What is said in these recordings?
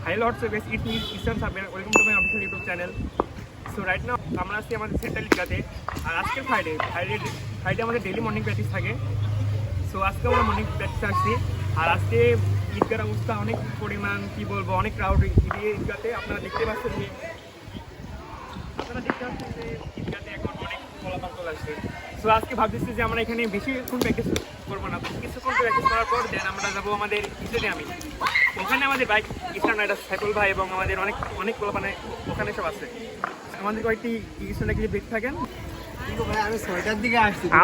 Hello, what's up guys? It's me, Ishan Sabir. Welcome to my official YouTube channel. So right now, আমরা আজকে আমাদের central লিগাতে আর আজকে Friday আমাদের daily morning practice থাকে। So আজকে আমরা মর্নিং প্র্যাকটিস আসছি আর আজকে ঈদগার অবস্থা অনেক পরিমাণ কি বলবো অনেক ক্রাউড ঈদগাতে আপনারা দেখতে পাচ্ছেন যে ঈদগাতে এখন অনেক ফলাফল চলে আসছে। সো আজকে ভাবতেছি যে আমরা এখানে বেশিক্ষণ প্র্যাকটিস করবো না, কিছুক্ষণ প্র্যাকটিস করার পর দেন আমরা যাবো আমাদের স্টেডিয়ামে। ওখানে আমাদের বাইক স্টার্ট রাইডার সাইফুল ভাই এবং আমাদের অনেক মানে ওখানে সব আছে। আমাদের কয়েকটি স্টুডেন্ট ক্লিপ দেখতে থাকেন।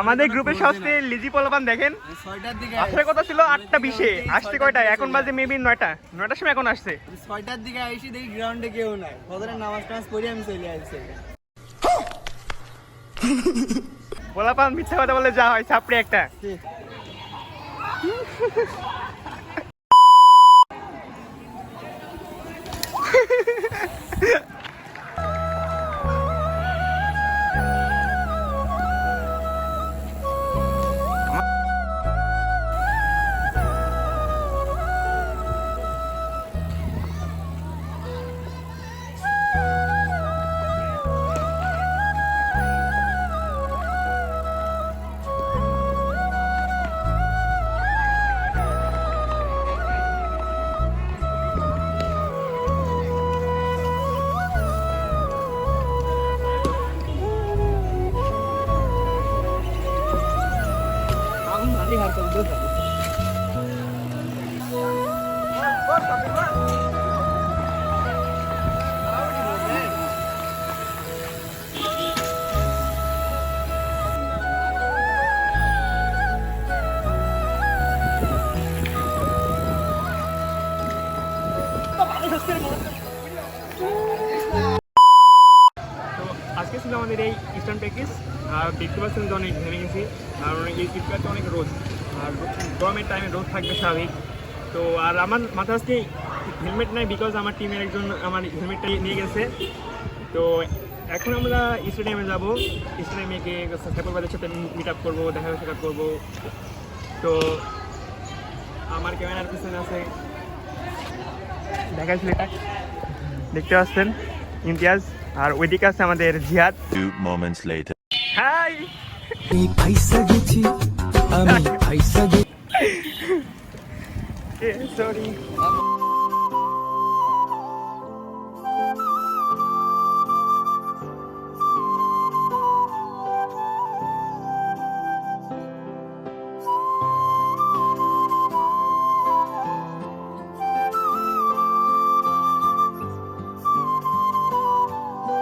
আমাদের গ্রুপের সবচেয়ে লিজি পোলাপান দেখেন 6টার দিকে আসার কথা ছিল 8:20 আসছে কয়টায়? এখন বাজে মেবি 9টার সময় এখন আসছে। 6টার দিকে এসে দেখি গ্রাউন্ডে কেউ নাই, ফজরের নামাজ টামাজ পড়ে আমি চলে আসছি। পোলাপান মিথ্যা কথা বলে যা হয় ছাপড়ি একটা। আজকে ছিল আমাদের এই ইস্টার্ন প্র্যাকটিস আর দেখতে পাচ্ছেন যে অনেক ঘেমে গেছি আর এই শীতকালতে অনেক রোদ আর গরমের টাইমে রোদ থাকবে স্বাভাবিক। তো আর আমার মাথা আজকে হেলমেট নাই বিকজ আমার টিমের একজন আমার হেলমেটটা নিয়ে গেছে। তো এখন আমরা স্টেডিয়ামে যাবো, স্টেডিয়ামে গিয়ে সাইফুলবাদের সাথে মিট আপ করবো, দেখা সাক্ষাৎ করবো। তো আমার ক্যামেরার পিছনে আছে দেখা ছেলেটা দেখতে পাচ্ছেন ইমতিয়াজ আর ওইদিকে আছে আমাদের জিহাদ। 2 moments later. হাই এই পয়সা গেছি আমি পয়সা গেছি সরি।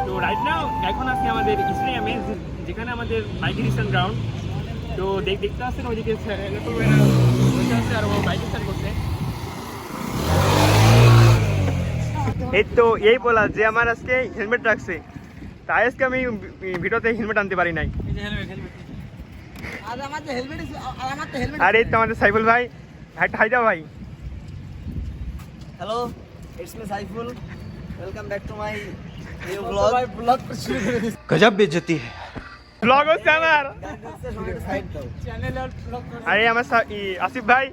তো রাইট নাও এখন আছি আমাদের স্টেডিয়ামে যেখানে আমাদের বাইক রিসেন্ট গ্রাউন্ড। তো দেখতে পাচ্ছেন ওইদিকে আছে আর ও বাইক স্টার্ট করছে। এই তো এই বলা যে আমার আজকে হেলমেট রাখছে, তাই আজকে আমি ভিডিওতে হেলমেট আনতে পারি নাই। আর এই তো আমাদের সাইফুল ভাই, হাই দাও ভাই। Hello, it's me Saiful, welcome back to my new blog. গজব বেইজ্জতি है ব্লগ হচ্ছে আমার। চ্যানেলের ব্লগ আরে আমার আসিফ ভাই।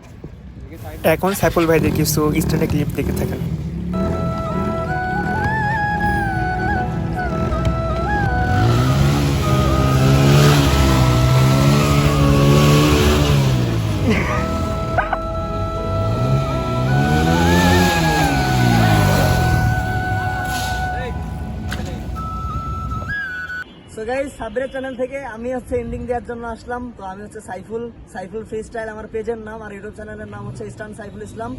এখন সাইফুল ভাইদের কিছু স্ট্যান্ডে ক্লিপ দেখে থাকেন। সো গাইস, সাবরের চ্যানেল থেকে আমি হচ্ছে এন্ডিং দেওয়ার জন্য আসলাম। তো আমি হচ্ছে সাইফুল ফ্রি স্টাইল আমার পেজের নাম, আর ইউটিউব চ্যানেলের নাম হচ্ছে ইস্টার্ন সাইফুল ইসলাম।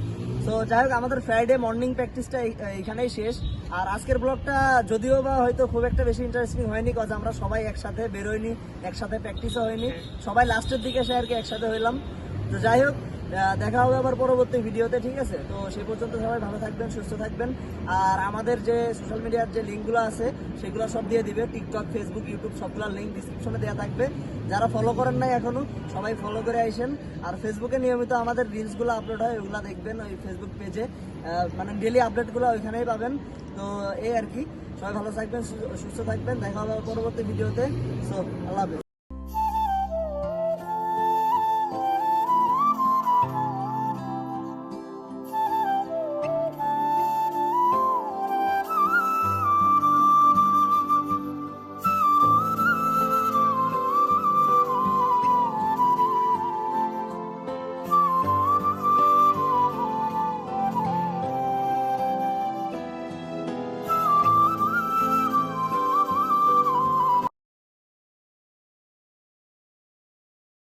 তো যাই হোক, আমাদের ফ্রাইডে মর্নিং প্র্যাকটিসটা এখানেই শেষ। আর আজকের ব্লগটা যদিও বা হয়তো খুব একটা বেশি ইন্টারেস্টিং হয়নি, কজ আমরা সবাই একসাথে বেরোয়নি, একসাথে প্র্যাকটিসও হয়নি, সবাই লাস্টের দিকে এসে আর কি একসাথে হইলাম। তো যাই হোক, দেখা হবে আবার পরবর্তী ভিডিওতে, ঠিক আছে? তো সেই পর্যন্ত সবাই ভালো থাকবেন, সুস্থ থাকবেন। আর আমাদের যে সোশ্যাল মিডিয়ার যে লিঙ্কগুলো আছে সেগুলো সব দিয়ে দিবে, টিকটক, ফেসবুক, ইউটিউব সবগুলোর লিঙ্ক ডিসক্রিপশনে দেওয়া থাকবে। যারা ফলো করেন নাই এখনো, সবাই ফলো করে আইসেন। আর ফেসবুকে নিয়মিত আমাদের রিলসগুলো আপলোড হয়, ওগুলো দেখবেন ওই ফেসবুক পেজে, মানে ডেলি আপডেটগুলো ওইখানেই পাবেন। তো এই আর কি, সবাই ভালো থাকবেন, সুস্থ থাকবেন, দেখা হবে পরবর্তী ভিডিওতে। সো আল্লাহ হাফেজ।